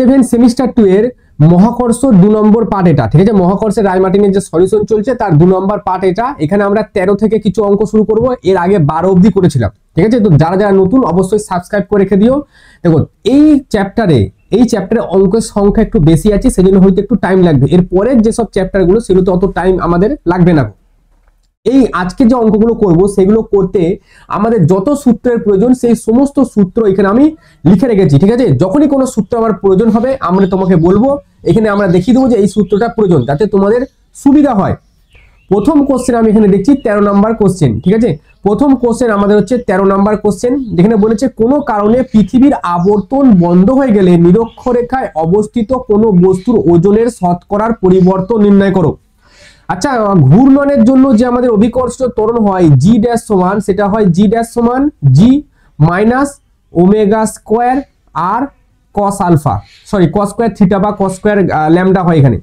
7 semester 2 এর মহাকর্ষ 2 নম্বর part এটা, ঠিক আছে। মহাকর্ষের রায়মার্টিনের যে সলিউশন চলছে তার 2 নম্বর পার্ট এটা। এখানে আমরা 13 থেকে কিছু অঙ্ক শুরু করব, এর আগে 12 অবধি করেছিলাম, ঠিক আছে। তো যারা যারা নতুন অবশ্যই সাবস্ক্রাইব করে রেখে দিও। দেখো এই চ্যাপ্টারে অঙ্কের সংখ্যা একটু বেশি আছে, সেজন্য হয়তো একটু টাইম লাগবে। এর পরের যেসব চ্যাপ্টারগুলো সেগুলোতে অত টাইম আমাদের লাগবে না। এই আজকে যে অঙ্কগুলো করব সেগুলো করতে আমাদের যত সূত্রের প্রয়োজন সেই সমস্ত সূত্র এখানে আমি লিখে রেখেছি, ঠিক আছে। যখনই কোনো সূত্র আমার প্রয়োজন হবে আমরা তোমাকে বলবো, এখানে আমরা দেখিয়ে দেবো যে এই সূত্রটা প্রয়োজন, যাতে তোমাদের সুবিধা হয়। প্রথম কোশ্চেন আমি এখানে দেখছি 13 নম্বর কোশ্চেন, ঠিক আছে। প্রথম কোশ্চেন আমাদের হচ্ছে 13 নম্বর কোশ্চেন, যেখানে বলেছে কোনো কারণে পৃথিবীর আবর্তন বন্ধ হয়ে গেলে নিরক্ষরেখায় অবস্থিত কোনো বস্তুর ওজনের শতকরার পরিবর্তন নির্ণয় করো। আচ্ছা, ঘূর্ণনের জন্য যে আমাদের অভিকর্ষ ত্বরণ হয় জি ড্যাশ সমান, সেটা হয় জি ড্যাশ সমান G minus omega square R cos alpha, sorry cos square theta বা কস স্কোয়ার ল্যামডা হয়। এখানে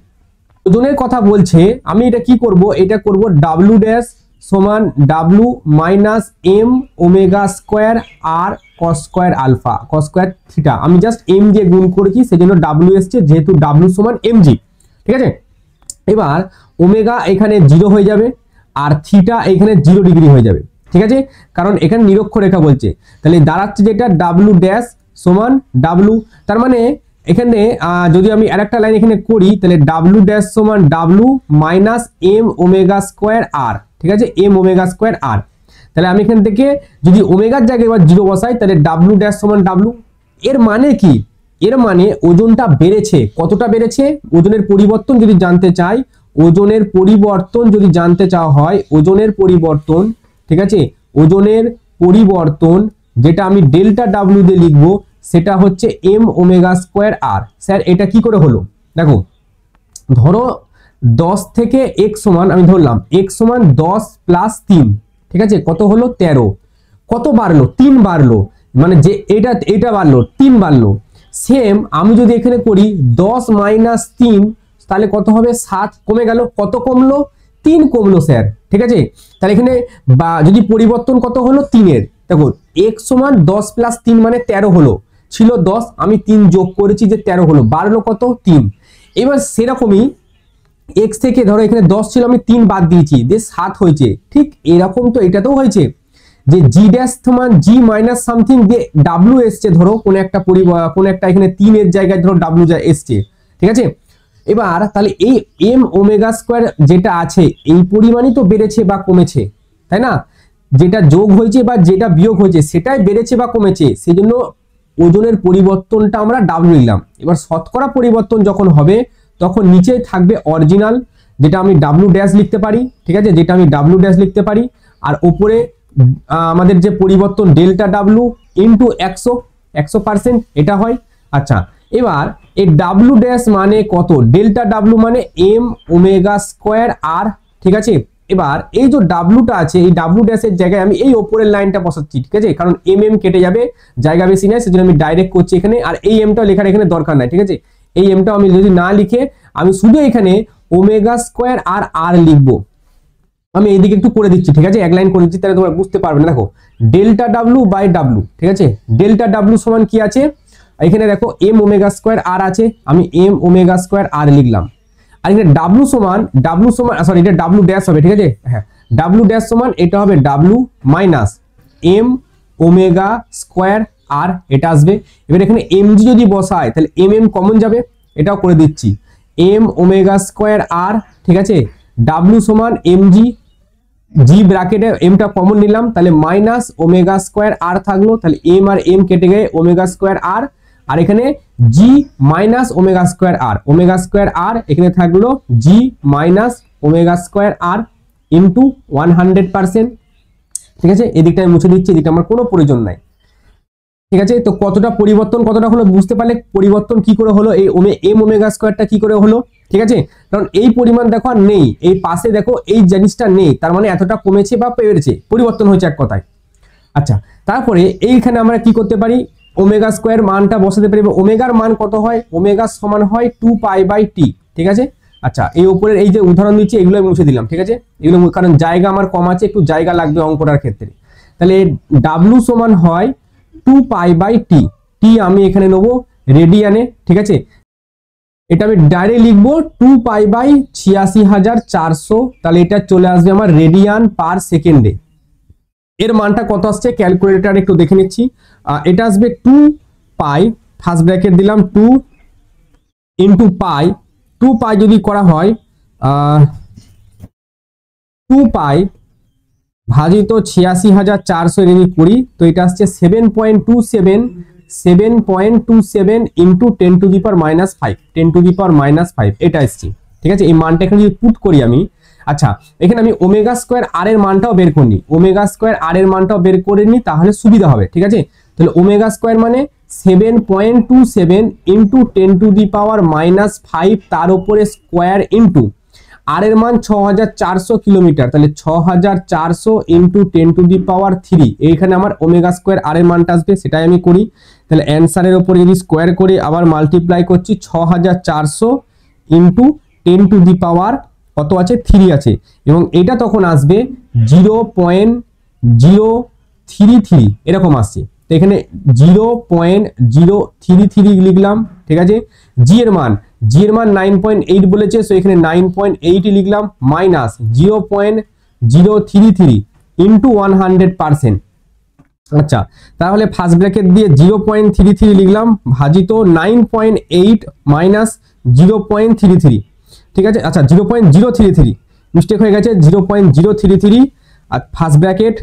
ওজনের কথা বলছে, আমি এটা কি করব, এটা করব ডাব্লু ড্যাশ সমান W minus M omega square R cos square alpha cos square theta. আমি জাস্ট এম দিয়ে গুণ করেছি সেজন্য ডাব্লু এসছে, যেহেতু ডাব্লু সমান এম জি, ঠিক আছে। এবার ওমেগা এখানে 0 হয়ে যাবে আর থিটা এখানে 0 ডিগ্রি হয়ে যাবে, ঠিক আছে, কারণ এখানে নিরক্ষরেখা বলছে। তাহলে দাঁড়াচ্ছে যেটা ডাব্লু ড্যাশ সমান ডাব্লু, তার মানে এখানে যদি আমি আরেকটা লাইন এখানে করি তাহলে ডাব্লু ড্যাশ সমান W minus M omega square R, ঠিক আছে, এম ওমেগা স্কোয়ার আর। তাহলে আমি এখান থেকে যদি ওমেগার জায়গায় এবার 0 বসাই তাহলে ডাব্লু ড্যাশ সমান ডাব্লু। এর মানে কি, এর মানে ওজনটা বেড়েছে। কতটা বেড়েছে, ওজনের পরিবর্তন যদি জানতে চাই, ওজনের পরিবর্তন যদি জানতে চাওয়া হয়, ওজনের পরিবর্তন, ঠিক আছে, ওজনের পরিবর্তন যেটা আমি ডেল্টা ডাব্লিউ দিয়ে লিখবো সেটা হচ্ছে এম ওমেগা স্কোয়ার আর। স্যার এটা কি করে হলো, দেখো ধরো 10 থেকে x সমান, আমি ধরলাম x সমান 10 প্লাস 3, ঠিক আছে, কত হলো 13। কত বাড়লো, 3 বাড়লো, মানে যে এটা বাড়লো 3 বাড়লো। সেম আমি যদি এখানে করি 10 মাইনাস 3 তাহলে কত হবে 7, কমে গেল। কত কমলো, 3 কমলো স্যার, ঠিক আছে। তাহলে এখানে যদি পরিবর্তন কত হলো 3 এর, দেখো x সমান 10 প্লাস 3 মানে 13 হলো, ছিল 10 আমি 3 যোগ করেছি যে 13 হলো, বাড়লো কত 3। এবার সেরকমই x থেকে ধরো এখানে 10 ছিল আমি 3 বাদ দিয়েছি দিয়ে 7 হয়েছে, ঠিক এরকম তো এটাতেও হয়েছে যে জি ড্যাশ সমান জি মাইনাস সামথিং দিয়ে ডাব্লু এসছে, ধরো কোন একটা এখানে 3 এর জায়গায় ধরো ডাব্লু যা এসছে, ঠিক আছে। এবার তাহলে এই এম ওমেগা স্কোয়ার যেটা আছে এই পরিমাণই তো বেড়েছে বা কমেছে, তাই না। যেটা যোগ হয়েছে বা যেটা বিয়োগ হয়েছে সেটাই বেড়েছে বা কমেছে, সেই জন্য ওজনের পরিবর্তনটা আমরা ডাব্লু নিলাম। এবার শতকরা পরিবর্তন যখন হবে তখন নিচেই থাকবে অরিজিনাল, যেটা আমি ডাব্লু ড্যাশ লিখতে পারি, ঠিক আছে, যেটা আমি ডাব্লু ড্যাশ লিখতে পারি। আর উপরে আমাদের যে পরিবর্তন ডেল্টা ডাব্লু ইন্টু 100% এটা হয়। আচ্ছা, এবার এই ডাব্লু ড্যাশ মানে কত, ডেল্টা ডাব্লু মানে এম ওমেগা স্কোয়ার আর, ঠিক আছে। এবার এই যে ডাব্লুটা আছে এই ডাব্লু ড্যাশের জায়গায় আমি এই উপরের লাইনটা বসাচ্ছি, ঠিক আছে, কারণ এম কেটে যাবে, জায়গা বেশি নেই, সেজন্য আমি ডাইরেক্ট করছি এখানে। আর এই এমটা লেখার এখানে দরকার নাই, ঠিক আছে। এই এমটা আমি যদি না লিখে আমি শুধু এখানে ওমেগা স্কোয়ার আর আর লিখবো। আমি এইদিকে একটু করে দিচ্ছি, ঠিক আছে, এক লাইন করে দিচ্ছি তাহলে তোমরা বুঝতে পারবে না। দেখো ডেল্টা ডাব্লু বাই ডাব্লু, ঠিক আছে, ডেল্টা ডাব্লু সমান কি আছে এখানে দেখো এম ওমেগা স্কোয়ার আর আছে, আমি এম ওমেগা স্কোয়ার আর লিখলাম। আর এখানে ডাব্লু সমান সরি এটা ডাব্লু ড্যাশ হবে, ঠিক আছে, হ্যাঁ ডাব্লু ড্যাশ সমান এটা হবে W minus M omega square R, এটা আসবে। এবার এখানে এম জি যদি বসায় তাহলে এম কমন যাবে, এটাও করে দিচ্ছি এম ওমেগা স্কোয়ার আর, ঠিক আছে, ডাব্লু সমান এম জি, জি ব্র্যাকেটে এমটা কমন নিলাম তাহলে মাইনাস ওমেগা স্কোয়ার আর থাকলো, তাহলে এম আর এম কেটে গিয়ে ওমেগা স্কোয়ার আর, আর এখানে জি মাইনাস ওমেগা স্কোয়ার আর এখানে থাকলো জি মাইনাস ওমেগা স্কোয়ার আর ইন্টু 100%, ঠিক আছে। এদিকটা আমি মুছে দিচ্ছি, এদিকটা আমার কোনো প্রয়োজন নাই, ঠিক আছে। তো কতটা পরিবর্তন কতটা হলো বুঝতে পারলে, পরিবর্তন কি করে হলো, এই এম ওমেগা স্কোয়ারটা কি করে হলো, ঠিক আছে, কারণ এই পরিমাণ দেখো আর নেই, এই পাশে দেখো এই জিনিসটা নেই, তার মানে এতটা কমেছে বা বেড়েছে, পরিবর্তন হয়েছে এক কথায়। আচ্ছা, তারপরে এইখানে আমরা কি করতে পারি, ওমেগা স্কোয়ার মানটা বসাতে পারি। ওমেগার মান কত হয়, ওমেগা সমান হয় 2π/t, ঠিক আছে। আচ্ছা, এই উপরের এই যে উদাহরণ দিচ্ছি এগুলো মুছে দিলাম, ঠিক আছে, এগুলো কারণ জায়গা আমার কম আছে, একটু জায়গা লাগবে অঙ্কটার ক্ষেত্রে। তাহলে ডাব্লু সমান হয় 2π/t, টি আমি এখানে নেবো রেডিয়ানে, ঠিক আছে। এটা আমি ডাইরেক্ট লিখবো 2π/86,400, তাহলে এটা চলে আসবে আমার রেডিয়ান পার সেকেন্ডে। এর মানটা কত আসছে ক্যালকুলেটর একটু দেখে নিচ্ছি। এটা আসবে 2π, ফার্স্ট ব্র্যাকেট দিলাম 2 ইন্টু পাই, 2π যদি করা হয় 2π ভাজিত 86,400 যদি করি তো এটা আসছে 7.27 into 10 to the power -5, 10 to the power -5 এটা আসছে, ঠিক আছে। এই মানটা এখানে যদি পুট করি আমি, আচ্ছা এখানে আমি ওমেগা স্কোয়ার আর এর মানটাও বের করি, ওমেগা স্কোয়ার আর এর মানটাও বের করে নি, তাহলে সুবিধা হবে, ঠিক আছে। তাহলে ওমেগা স্কোয়ার মানে 7.27 ইন্টু 10 টু দি পাওয়ার -5 তার উপরে স্কোয়ার ইন্টু আর এর মান 6400 কিলোমিটার, তাহলে 6400 ইন্টু 10 টু দি পাওয়ার 3, এইখানে আমার ওমেগা স্কোয়ার আর এর মানটা আসবে, সেটাই আমি করি। তাহলে অ্যান্সারের উপরে যদি স্কোয়ার করে আবার মাল্টিপ্লাই করছি 6400 ইন্টু 10 টু দি পাওয়ার কত আছে 3 আছে, এবং এটা তখন আসবে 0.033 এরকম আসছে। তো এখানে 0.033 লিখলাম, ঠিক আছে। জি এর মান 9.8 বলেছে, সো এখানে 9.8 লিখলাম, মাইনাস 0.033 ইন্টু 100%। আচ্ছা তাহলে ফার্স্ট ব্র্যাকেট দিয়ে 0.33 লিখলাম ভাজিত 9.8 মাইনাস 0.33, ঠিক আছে। আচ্ছা 0.033 মিস্টেক হয়ে গেছে, 0.033 আর ফার্স্ট ব্র্যাকেট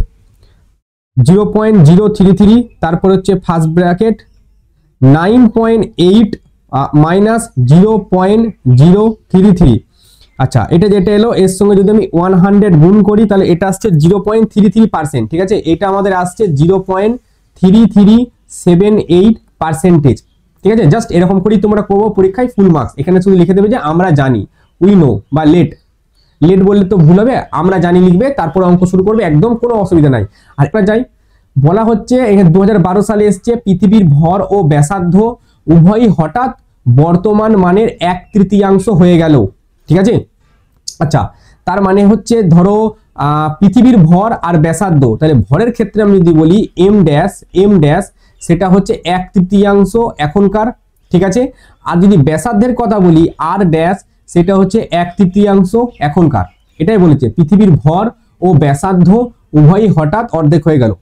0.033, তারপর হচ্ছে ফার্স্ট ব্র্যাকেট 9.8 মাইনাস 0.033। আচ্ছা এটা যেটা এলো এর সঙ্গে যদি আমি 100 গুণ করি তাহলে এটা আসছে 0.33%, ঠিক আছে। এটা আমাদের আসছে 0.3378%, ঠিক আছে। জাস্ট এরকম করেই তোমরা করবো পরীক্ষায় ফুল মার্কস। এখানে শুধু লিখে দেবে যে আমরা জানি, উই নো, বা লেট বললে তো ভুল হবে, আমরা জানি লিখবে, তারপর অঙ্ক শুরু করবে, একদম কোনো অসুবিধা নাই। আরেকবার যাই, বলা হচ্ছে এখানে 2012 সালে এসছে পৃথিবীর ভর ও ব্যাসার্ধ উভয়ই হঠাৎ বর্তমান মানের 1/3 হয়ে গেল, ঠিক আছে। আচ্ছা তার মানে হচ্ছে ধরো পৃথিবীর ভর আর ব্যাসার্ধ, তাহলে ভরের ক্ষেত্রে আমি যদি বলি এম ড্যাশ সেটা হচ্ছে 1/3 এখনকার, ঠিক আছে। আর যদি ব্যাসার্ধের কথা বলি আর ড্যাশ সেটা হচ্ছে 1/3 এখনকার। এটাই বলেছে পৃথিবীর ভর ও ব্যাসার্ধ উভয়ই হঠাৎ অর্ধেক হয়ে গেল।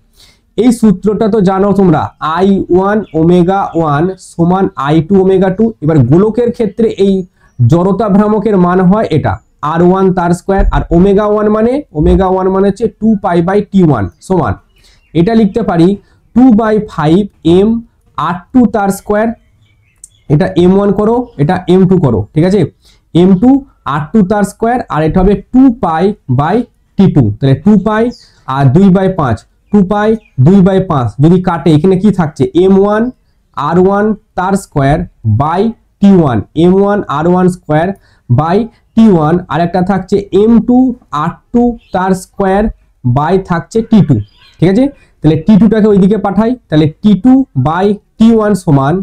এই সূত্রটা তো জানো তোমরা, I1 ওমেগা 1 সমান I2 ওমেগা 2। এবার গোলকের ক্ষেত্রে এই জড়তা ভ্রামকের মান হয় এটা R1 তার স্কোয়ার, আর ওমেগা 1 মানে হচ্ছে 2π/T1 সমান, এটা লিখতে পারি 2/5 m R2 তার স্কোয়ার, এটা m1 করো, এটা m2 করো, ঠিক আছে। m2 R2 তার স্কোয়ার, আর এটা হবে 2π/T2, তাহলে 2π আর 2/5, 2π 2/5 যদি কাটে এখানে কি থাকছে m1 R1 তার square by T1, m1 R1 square by T1, আর একটা থাকছে m2 R2 তার স্কোয়ার বাই থাকছে T2, ঠিক আছে। তাহলে T2টাকে ওইদিকে পাঠাই, তাহলে T2/T1 সমান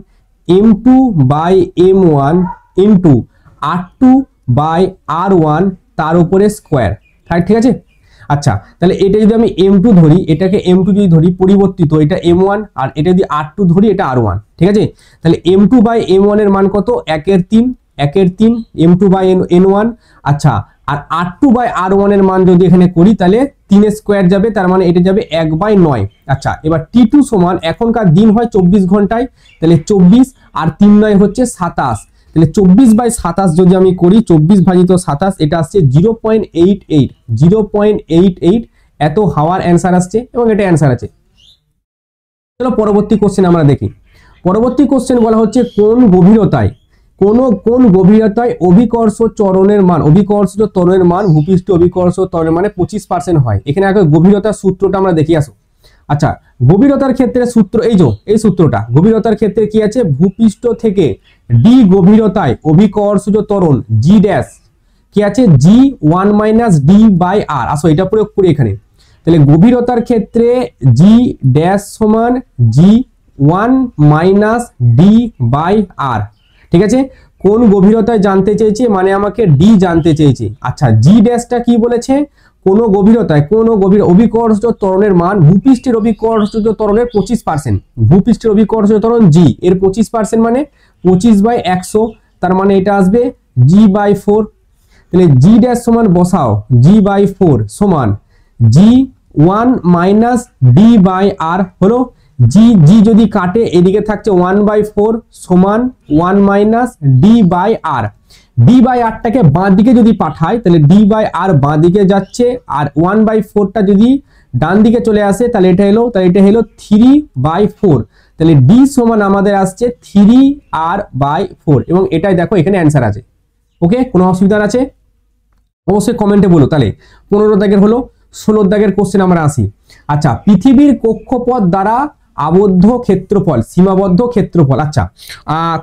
m2/m1 ইন্টু R2/R1 তার উপরে স্কোয়ার, ঠিক আছে। আচ্ছা তাহলে এটা যদি আমি m2 ধরি, এটাকে m2 যদি ধরি পরিবর্তিত, এটা m1, আর এটা যদি R2 ধরি এটা R1, ঠিক আছে। তাহলে m2/m1 এর মান কত 1/3 m2/n1। আচ্ছা আর R2/R1 এর মান যদি এখানে করি তাহলে 3 স্কোয়ার যাবে, তার মানে এটা যাবে 1/9। আচ্ছা এবার T2 সমান এখনকার দিন হয় 24 ঘন্টায়, তাহলে 24 আর 3 9 হচ্ছে 27, তাহলে 24/27 যদি আমি করি 24 ভাজিত 27 এটা আসছে 0.88 এত হাওয়ার অ্যান্সার আসছে, এবং এটা অ্যান্সার আছে। চলো পরবর্তী কোশ্চেন আমরা দেখি। পরবর্তী কোশ্চেন বলা হচ্ছে কোন গভীরতায় অভিকর্ষ ত্বরণের মান ভূপৃষ্ঠ অভিকর্ষ ত্বরণের মানে 25% হয়। এখানে আগে গভীরতার সূত্রটা আমরা দেখি আসো। আচ্ছা গভীরতার ক্ষেত্রে সূত্র এই সূত্রটা, গভীরতার ক্ষেত্রে কি আছে, ভূপৃষ্ঠ থেকে ডি গভীরতায় অভিকর্ষজ ত্বরণ জি ড্যাশ কি আছে G1 - D/R। আসো এটা প্রয়োগ করি এখানে, তাহলে গভীরতার ক্ষেত্রে জি ড্যাশ সমান G1 - D/R, ঠিক আছে। কোন গভীরতায় জানতে চেয়েছে, মানে আমাকে ডি জানতে চেয়েছে। আচ্ছা, জি ড্যাশটা কি বলেছে, কোন গভীরতায় কোন অভিকর্ষজ ত্বরণের মান ভূপৃষ্ঠের অভিকর্ষজ ত্বরণের 25%। ভূপৃষ্ঠের অভিকর্ষজ ত্বরণ জি, এর 25% মানে 25/100, তার মানে এটা আসবে g/4। তাহলে জি ড্যাশ সমান বসাও, g/4 সমান g1 মাইনাস d/r হলো। জি যদি কাটে এদিকে থাকছে 1/4 সমান 1 মাইনাস d/r। d/rটাকে বাঁ দিকে যদি পাঠায় তাহলে d/r বাঁ দিকে যাচ্ছে, আর 1/4টা যদি ডান দিকে চলে আসে তাহলে এটা হলো 3/4। তাহলে d সমান আমাদের আসছে 3r/4, এবং এটাই দেখো এখানে অ্যান্সার আছে। ওকে, কোনো অসুবিধা আছে অবশ্যই কমেন্টে বলো। তাহলে 15 দাগের হলো। 16 দাগের কোশ্চেন আমরা আসি। আচ্ছা, পৃথিবীর কক্ষপথ দ্বারা আবদ্ধ ক্ষেত্রফল, সীমাবদ্ধ ক্ষেত্রফল। আচ্ছা,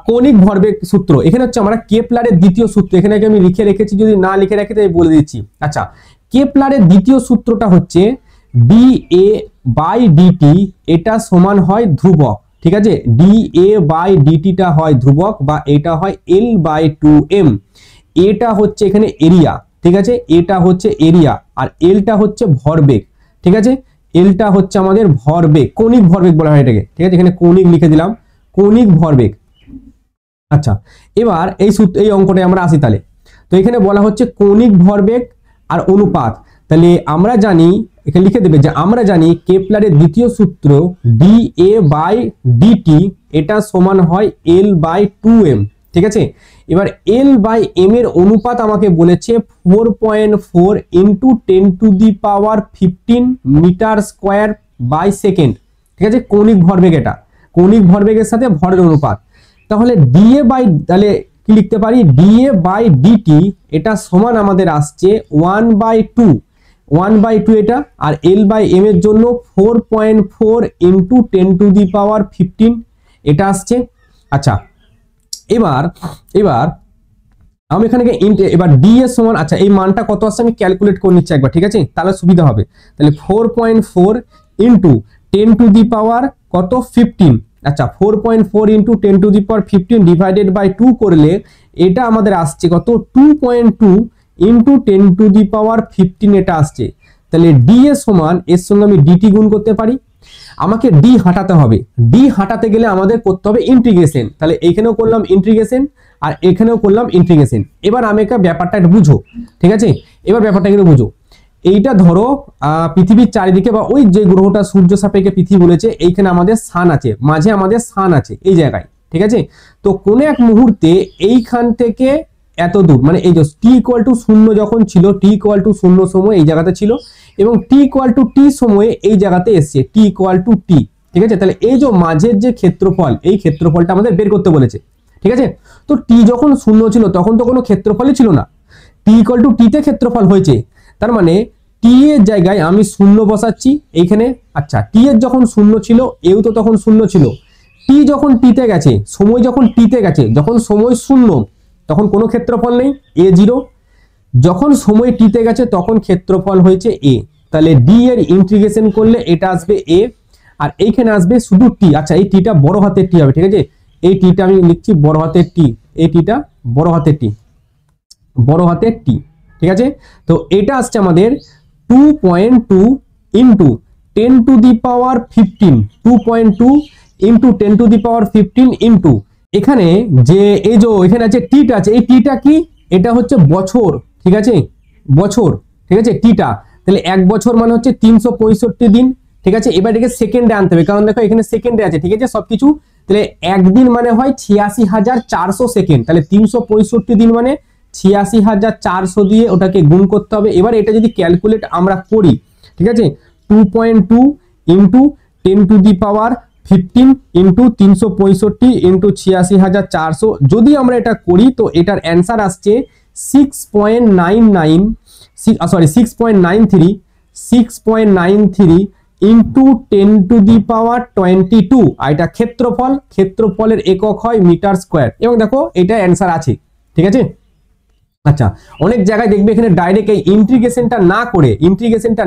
কৌণিক ভরবেগ সূত্র, এখানে হচ্ছে আমরা কেপলারের দ্বিতীয় সূত্র, এখানে আমি লিখে রেখেছি, যদি না লিখে রাখি তাই বলে দিচ্ছি। আচ্ছা, কেপলারের দ্বিতীয় সূত্রটা হচ্ছে dA/dt, এটা সমান হয় ধ্রুবক। ঠিক আছে, dA/dtটা হয় ধ্রুবক, বা এটা হয় L/2m। এটা হচ্ছে এখানে এরিয়া, ঠিক আছে, এটা হচ্ছে এরিয়া, আর এলটা হচ্ছে ভরবেগ। ঠিক আছে, এলটা হচ্ছে আমাদের ভরবেগ, কৌণিক ভরবেগ বলা হয় এটাকে। ঠিক আছে, এখানে কৌণিক লিখে দিলাম, কৌণিক ভরবেগ। আচ্ছা, এবার এই অঙ্কটায় আমরা আসি। তাহলে তো এখানে বলা হচ্ছে কৌণিক ভরবেগ আর অনুপাত। তাহলে আমরা জানি, এখানে লিখে দেবে যে আমরা জানি কেপলারের দ্বিতীয় সূত্র dA/dt এটা সমান হয় L/2m। ঠিক আছে, এবার L/m এর অনুপাত আমাকে বলেছে 4.4 into 10⁻15 metre square by second. ঠিক আছে, কৌণিক ভরবেগ, এটা কৌণিক ভরবেগের সাথে ভরের অনুপাত। তাহলে তাহলে কি লিখতে পারি, dA/dt এটা সমান আমাদের আসছে 1/2 এটা, আর L/m এর জন্য 4.4 ইন্টু 10⁻15 এটা আসছে। আচ্ছা, এবার আমি এখানে এবার d এর সমান, আচ্ছা এই মানটা কত আসছে আমি ক্যালকুলেট করে নিচ্ছি একবার। ঠিক আছে, তাহলে সুবিধা হবে। তাহলে 4.4 ইন্টু 10⁻15। আচ্ছা, 4.4 ইন্টু 10⁻15 ডিভাইডেড বাই 2 করলে এটা আমাদের আসছে কত, 2.2 ইন্টু 10⁻15 এটা আসছে। তাহলে d এর সমান, এর সঙ্গে আমি dt গুণ করতে পারি। আমাকে d হাঁটাতে হবে, d হাঁটাতে গেলে আমাদের করতে হবে ইন্টিগ্রেশন। তাহলে এইখানেও করলাম ইন্টিগ্রেশন, আর এখানেও করলাম ইন্টিগ্রেশন। এবার আমি একটা ব্যাপারটা একটু বুঝো। ঠিক আছে, এবার ব্যাপারটা কিন্তু বুঝো। এইটা ধরো পৃথিবীর চারিদিকে, বা ওই যে গ্রহটা সূর্য সাপেক্ষে পৃথিবী বলেছে, এইখানে আমাদের সান আছে, মাঝে আমাদের সান আছে এই জায়গায়। ঠিক আছে, তো কোনো এক মুহূর্তে এইখান থেকে এত দূর, মানে এই যে t=0 যখন ছিল, t=0 সময় এই জায়গাতে ছিল, এবং t=t সময়ে এই জায়গাতে এসছে, t=t। ঠিক আছে, তাহলে এই যে মাঝের যে ক্ষেত্রফল, এই ক্ষেত্রফলটা আমাদের বের করতে বলেছে। ঠিক আছে, তো t যখন 0 ছিল তখন তো কোনো ক্ষেত্রফলই ছিল না, t=t তে ক্ষেত্রফল হয়েছে, তার মানে t এর জায়গায় আমি 0 বসাচ্ছি এইখানে। আচ্ছা, t এর যখন 0 ছিল, এও তো তখন 0 ছিল। t যখন t তে গেছে, সময় যখন t তে গেছে, যখন সময় 0 তখন কোনো ক্ষেত্রফল নেই, a0। যখন সময় t তে গেছে তখন ক্ষেত্রফল হয়েছে a। তাহলে d এর ইন্টিগ্রেশন করলে এটা আসবে a, আর এইখানে আসবে শুধু t। আচ্ছা, এই টিটা বড় হাতের টি হবে। ঠিক আছে, এই টিটা আমি লিখছি বড় হাতের টি, এই টিটা বড় হাতের টি, বড় হাতের টি। ঠিক আছে, তো এটা আসছে আমাদের 2.2 ইন্টু 10⁻15, 2.2 ইন্টু 10⁻15 ইন্টু এখানে যে এই যে এখানে আছে টিটা আছে, এই টিটা কি, এটা হচ্ছে বছর। ঠিক আছে, বছর। ঠিক আছে, টিটা, তাহলে 1 বছর মানে হচ্ছে 365 দিন। ঠিক আছে, এবার এটাকে সেকেন্ডে আনতে হবে, কারণ দেখো এখানে সেকেন্ডে আছে। ঠিক আছে, সবকিছু। তাহলে একদিন মানে হয় 86,400 সেকেন্ড, তাহলে 365 দিন মানে 86,400 দিয়ে ওটাকে গুণ করতে হবে। এবার এটা যদি ক্যালকুলেট আমরা করি, ঠিক আছে, 2.2 ইন্টু 10⁻15 ইন্টু 365 ইন্টু 86,400 যদি আমরা এটা করি, তো এটার অ্যান্সার আসছে 6.93 ইন্টু 10⁻22। আর এটা ক্ষেত্রফল, ক্ষেত্রফলের একক হয় মিটার স্কোয়ার, এবং দেখো এটা অ্যান্সার আছে। ঠিক আছে, আচ্ছা, অনেক জায়গায় দেখবে এখানে ডাইরেক্ট এই ইন্টিগ্রেশনটা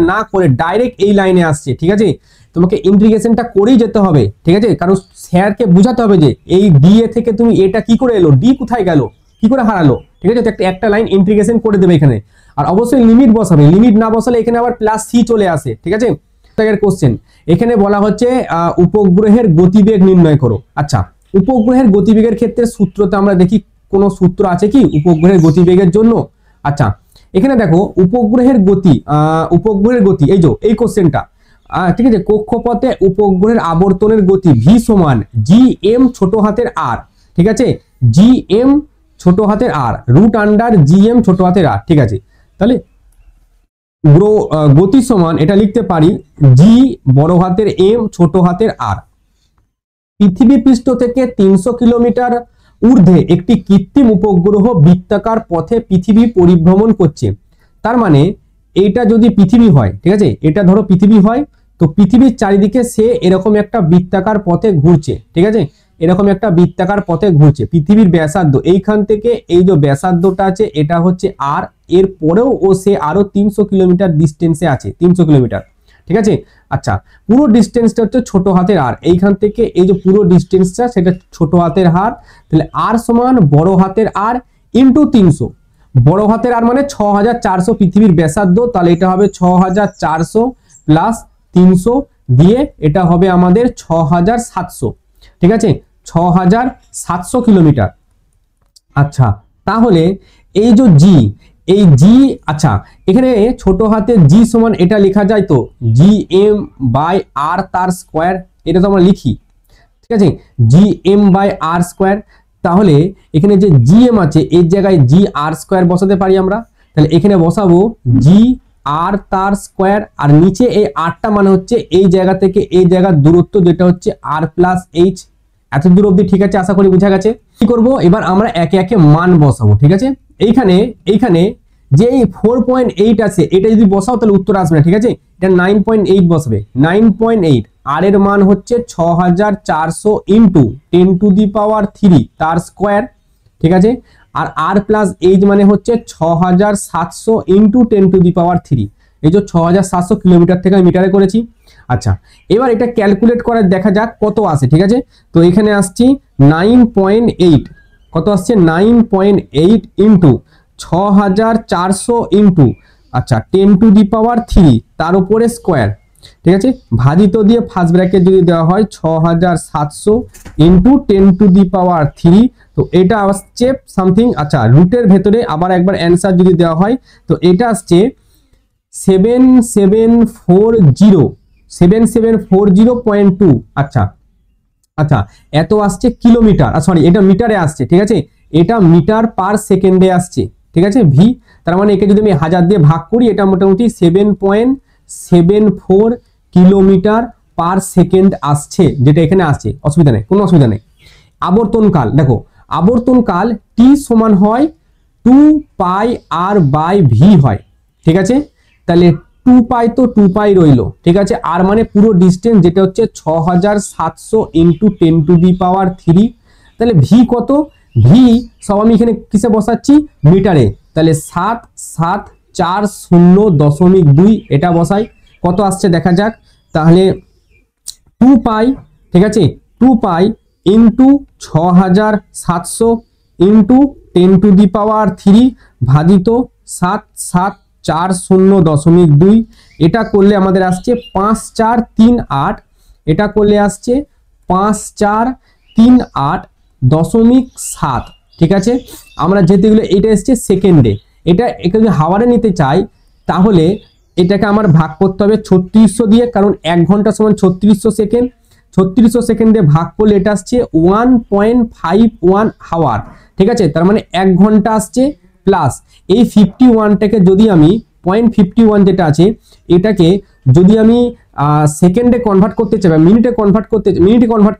না করে ডাইরেক্ট এই লাইনে আসছে। ঠিক আছে, তোমাকে ইন্টিগ্রেশনটা করেই যেতে হবে। ঠিক আছে, কারণ স্যারকে বোঝাতে হবে যে এই ডি এ থেকে তুমি এটা কি করে এলো, ডি কোথায় গেল, কি করে হারালো, ঠিক আছে। তো একটা লাইন ইন্টিগ্রেশন করে দেবে এখানে, আর অবশ্যই লিমিট বসাবে, লিমিট না বসালে এখানে আবার প্লাস সি চলে আসে, ঠিক আছে। কোশ্চেন এখানে বলা হচ্ছে উপগ্রহের গতিবেগ নির্ণয় করো। আচ্ছা, উপগ্রহের গতিবেগের ক্ষেত্রে সূত্রতে আমরা দেখি কোনো সূত্র আছে কি উপগ্রহের গতিবেগের জন্য। আচ্ছা, এখানে দেখো উপগ্রহের গতি এই যে এই কোশ্চেনটা, ঠিক আছে। কক্ষপথে উপগ্রহের আবর্তনের গতি ভি সমান জি এম ছোট হাতের আর, ঠিক আছে, জি এম ছোট হাতের আর রুট আন্ডার জি এম ছোট হাতের আর, ঠিক আছে। তাহলে গতি সমান এটা লিখতে পারি জি বড় হাতের এম ছোট হাতের আর। পৃথিবী পৃষ্ঠ থেকে 300 কিলোমিটার ঊর্ধ্বে একটি কৃত্রিম উপগ্রহ বৃত্তাকার পথে পৃথিবী পরিভ্রমণ করছে। তার মানে এইটা যদি পৃথিবী হয়, ঠিক আছে, এটা ধরো পৃথিবী হয়, তো পৃথিবীর চারিদিকে সে এরকম একটা বৃত্তাকার পথে ঘুরছে, ঠিক আছে, এরকম একটা বৃত্তাকার পথে ঘুরছে। পৃথিবীর ব্যাসার্ধ এইখান থেকে এই যে ব্যাসার্ধটা আছে এটা হচ্ছে আর, এর পরেও ও সে আরো 300 কিলোমিটার ডিস্টেন্সে আছে, 300 কিলোমিটার, ঠিক আছে। আচ্ছা, পুরো ডিস্টেন্সটা হচ্ছে ছোট হাতের আর, এইখান থেকে এই যে পুরো ডিস্টেন্সটা সেটা ছোট হাতের আর, তাহলে আর সমান বড় হাতের আর ইন্টু 300। বড় হাতের আর মানে 6400 পৃথিবীর ব্যাসার্ধ, তাহলে এটা হবে 6400 প্লাস 300 দিয়ে এটা হবে আমাদের 6700, ঠিক আছে, 6700 কিলোমিটার। আচ্ছা, তাহলে এই যে জি, এই জি, আচ্ছা এখানে ছোট হাতে জি সমান এটা লেখা যায় তো জি এম বাই আর তার স্কোয়ার, এটা তো আমরা লিখি, ঠিক আছে, G M by R square. তাহলে এখানে যে জি এম আছে এর জায়গায় জি আর স্কোয়ার বসাতে পারি আমরা, তাহলে এখানে বসাবো জি আর তার স্কোয়ার, আর নিচে এই আরটা মানে হচ্ছে এই জায়গা থেকে এই জায়গার দূরত্ব যেটা হচ্ছে আর প্লাস এইচ। এত দূর অবধি ঠিক আছে, আশা করি বোঝা গেছে। কি করব এবার আমরা একে একে মান বসাবো, ঠিক আছে। এইখানে যে 4.8 আছে এটা যদি বসাও তাহলে উত্তর আসবে না, ঠিক আছে, এটা 9.8 বসবে, 9.8। আর এর মান হচ্ছে 6400 ইন্টু 10 টু দি পাওয়ার 3 তার স্কোয়ার, ঠিক আছে। আর আর প্লাস এইচ মানে হচ্ছে 6700 ইন্টু 10 টু দি পাওয়ার 3, এই যে 6700 কিলোমিটার থেকে আমি মিটারে করেছি। আচ্ছা, এবার এটা ক্যালকুলেট করে দেখা যাক কত আসে, ঠিক আছে। তো এখানে আসছি 9.8, কত আসছে 9.8 ইন্টু 6400 ইন্টু আচ্ছা 10 টু দি পাওয়ার 3 তার উপরে স্কোয়ার, ঠিক আছে, ভাজিত দিয়ে ফার্স্ট ব্র্যাকেট যদি দেওয়া হয় 6700 ইন্টু 10 টু দি পাওয়ার 3, তো এটা আসছে সামথিং, আচ্ছা রুটের ভেতরে আবার একবার অ্যান্সার যদি দেওয়া হয় তো এটা আসছে 7740.2। আচ্ছা আচ্ছা, এত আসছে কিলোমিটার, সরি এটা মিটারে আসছে, ঠিক আছে, এটা মিটার পার সেকেন্ডে আসছে, ঠিক আছে, ভি। তার মানে একে যদি আমি 1000 দিয়ে ভাগ করি এটা মোটামুটি 7.74 কিলোমিটার পার সেকেন্ড আসছে, যেটা এখানে আসছে, অসুবিধা নেই, কোনো অসুবিধা নেই। আবর্তনকাল দেখো, আবর্তনকাল টি সমান হয় 2 পাই আর বাই ভি হয়, ঠিক আছে। তাহলে 2 পাই তো 2 পাই রইলো, ঠিক আছে, আর মানে পুরো ডিস্টেন্স যেটা হচ্ছে 6700 ইন্টু 10 টু দি পাওয়ার 3। তাহলে ভি কত, ভি সব আমি এখানে কিসে বসাচ্ছি মিটারে, তাহলে 7740.2 এটা বসাই, কত আসছে দেখা যাক। তাহলে 2 পাই, ঠিক আছে, 2 pi into 6700 into 10 to the power 3 ভাজিত 7740.2, এটা করলে আমাদের আসছে 5438, এটা করলে আসছে 5438.7, ঠিক আছে। আমরা যেতেগুলো এটা এসছে সেকেন্ডে, এটা যদি হাওয়ারে নিতে চাই তাহলে এটাকে আমার ভাগ করতে হবে 3600 দিয়ে, কারণ 1 ঘন্টা সমান 3600 সেকেন্ড, 3600 সেকেন্ডে ভাগ করলে এটা আসছে 1.51 হাওয়ার, ঠিক আছে। তার মানে 1 ঘন্টা আসছে, প্লাস এই 51টাকে যদি আমি 0.51 যেটা আছে এটাকে যদি আমি সেকেন্ডে কনভার্ট করতে চাই বা মিনিটে কনভার্ট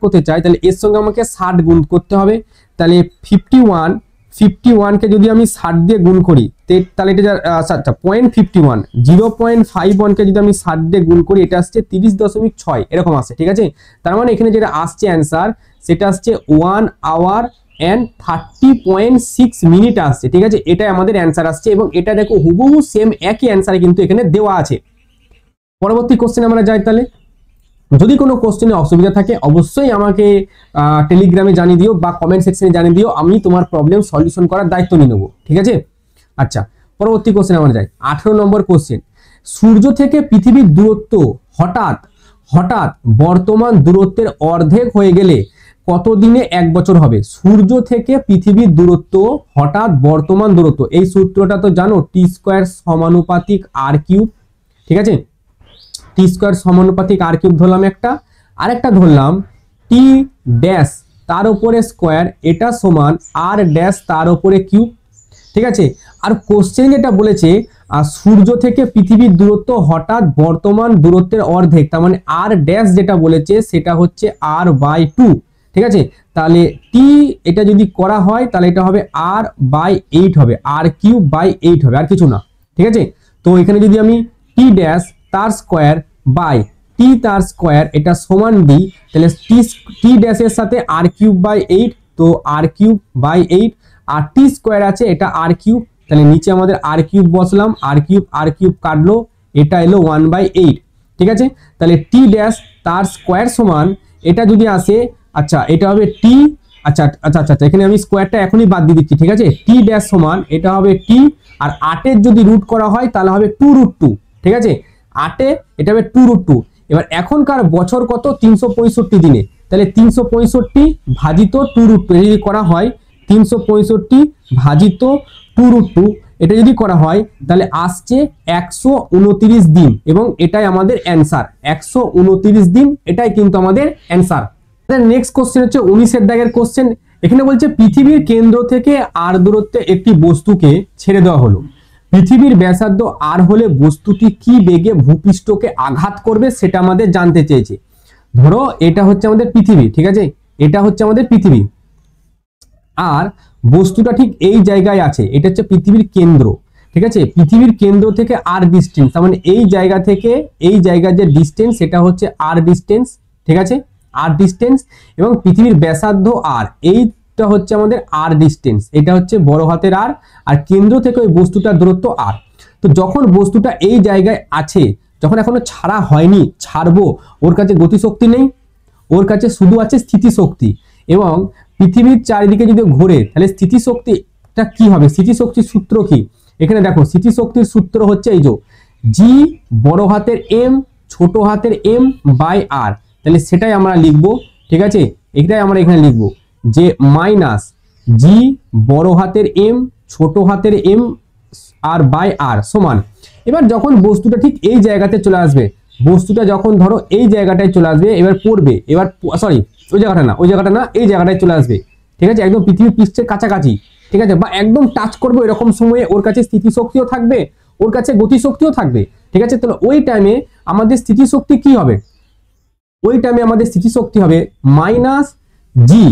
করতে চাই তাহলে এর সঙ্গে আমাকে 60 গুণ করতে হবে। তাহলে 51কে যদি আমি 60 দিয়ে গুণ করি তাহলে এটা আচ্ছা 0.51, 0.51কে যদি আমি 60 দিয়ে গুণ করি এটা আসছে 30.6 এরকম আসছে, ঠিক আছে। তার মানে এখানে যেটা আসছে অ্যান্সার সেটা আসছে 1 আওয়ার and 30.6 মিনিট আসছে, ঠিক আছে, এটাই আমাদের অ্যান্সার আসছে। এবং এটা দেখো হুবহু সেম একই অ্যান্সারে কিন্তু এখানে দেওয়া আছে। পরবর্তী কোশ্চেন আমরা যাই, তাহলে যদি কোনো কোশ্চেনে অসুবিধা থাকে অবশ্যই আমাকে টেলিগ্রামে জানিয়ে দিও বা কমেন্ট সেকশনে জানিয়ে দিও, আমি তোমার প্রবলেম সলিউশন করার দায়িত্ব নিয়ে নেবো, ঠিক আছে। আচ্ছা, পরবর্তী কোশ্চেন আমরা যাই। 18 নম্বর কোশ্চেন, সূর্য থেকে পৃথিবীর দূরত্ব হঠাৎ হঠাৎ বর্তমান দূরত্বের অর্ধেক হয়ে গেলে কত দিনে 1 বছর হবে? সূর্য থেকে পৃথিবীর দূরত্ব হঠাৎ বর্তমান দূরত্ব, এই সূত্রটা তো জানো, টি স্কোয়ার সমানুপাতিক আর কিউব, ঠিক আছে। টি স্কোয়ার সমানুপাতিক আর কিউব ধরলাম একটা, আরেকটা ধরলাম টি ড্যাশ তার উপরে স্কোয়ার, এটা সমান আর ড্যাশ তার উপরে কিউব, ঠিক আছে। আর কোশ্চেন যেটা বলেছে সূর্য থেকে পৃথিবীর দূরত্ব হঠাৎ বর্তমান দূরত্বের অর্ধেক, তার মানে আর ড্যাশ যেটা বলেছে সেটা হচ্ছে আর বাই 2, ঠিক আছে। তাহলে টি এটা যদি করা হয় তাহলে এটা হবে আর বাই 8 হবে, আর কিউব বাই 8 হবে, আর কিছু না, ঠিক আছে। তো এখানে যদি আমি টি ড্যাশ তার স্কোয়ার বাই টি তার স্কোয়ার এটা সমান দিই, তাহলে টি ড্যাশের সাথে আর কিউব বাই 8, তো R cube by 8, R T square আছে এটা আর কিউব, তাহলে নিচে আমাদের আর কিউব বসলাম, আর কিউব কাটলো, এটা এলো 1/8, ঠিক আছে। তাহলে টি ড্যাশ তার স্কোয়ার সমান এটা যদি আসে, আচ্ছা এটা হবে টি, আচ্ছা আচ্ছা আচ্ছা এখানে আমি স্কোয়ারটা এখনই বাদ দিয়ে দিচ্ছি, ঠিক আছে। টি ড্যাশ সমান এটা হবে টি, আর 8-এর যদি রুট করা হয় তাহলে হবে 2√2, ঠিক আছে। 8-এ এটা হবে 2√2। এবার এখনকার বছর কত? 365 দিনে, তাহলে 365 ভাজিত 2√2 যদি করা হয়, 365 ভাজিত 2√2 এটা যদি করা হয় তাহলে আসছে 129 দিন, এবং এটাই আমাদের অ্যান্সার, 129 দিন, এটাই কিন্তু আমাদের অ্যান্সার। নেক্সট কোশ্চেন হচ্ছে 19-এর দাগের কোশ্চেন। এখানে বলছে পৃথিবীর কেন্দ্র থেকে আর দূরত্বে একটি বস্তুকে ছেড়ে দেওয়া হলো, পৃথিবীর ব্যাসার্ধ আর হলে বস্তুটি কি বেগে ভূপৃষ্ঠকে আঘাত করবে সেটা আমাদের জানতে চেয়েছে। ধরো এটা হচ্ছে আমাদের পৃথিবী, ঠিক আছে, এটা হচ্ছে আমাদের পৃথিবী, আর বস্তুটা ঠিক এই জায়গায় আছে, এটা হচ্ছে পৃথিবীর কেন্দ্র, ঠিক আছে। পৃথিবীর কেন্দ্র থেকে আর ডিস্টেন্স, তার মানে এই জায়গা থেকে এই জায়গার যে ডিস্টেন্স সেটা হচ্ছে আর ডিস্টেন্স, ঠিক আছে, আর ডিস্টেন্স, এবং পৃথিবীর ব্যাসার্ধ আর, এইটা হচ্ছে আমাদের আর ডিস্টেন্স, এটা হচ্ছে বড় হাতের আর, আর কেন্দ্র থেকে ওই বস্তুটার দূরত্ব আর। তো যখন বস্তুটা এই জায়গায় আছে, যখন এখনো ছাড়া হয়নি, ছাড়বো, ওর কাছে গতিশক্তি নেই, ওর কাছে শুধু আছে স্থিতিশক্তি, এবং পৃথিবীর চারিদিকে যদি ঘোরে তাহলে স্থিতিশক্তিটা কি হবে? স্থিতিশক্তির সূত্র কি? এখানে দেখো স্থিতিশক্তির সূত্র হচ্ছে এই যে জি বড় হাতের এম ছোট হাতের এম বাই আর, তাহলে সেটাই আমরা লিখবো, ঠিক আছে। এটাই আমরা এখানে লিখবো যে মাইনাস জি বড় হাতের এম ছোট হাতের এম আর বাই আর সমান। এবার যখন বস্তুটা ঠিক এই জায়গাতে চলে আসবে, বস্তুটা যখন ধরো এই জায়গাটায় চলে আসবে, এবার পড়বে, এবার সরি ওই জায়গাটা না, এই জায়গাটায় চলে আসবে, ঠিক আছে, একদম পৃথিবীর পৃষ্ঠের কাছাকাছি, ঠিক আছে, বা একদম টাচ করবে, এরকম সময়ে ওর কাছে স্থিতিশক্তিও থাকবে, ওর কাছে গতিশক্তিও থাকবে, ঠিক আছে। তাহলে ওই টাইমে আমাদের স্থিতিশক্তি কি হবে? ওই টাইমে আমাদের স্থিতিশক্তি হবে মাইনাস জি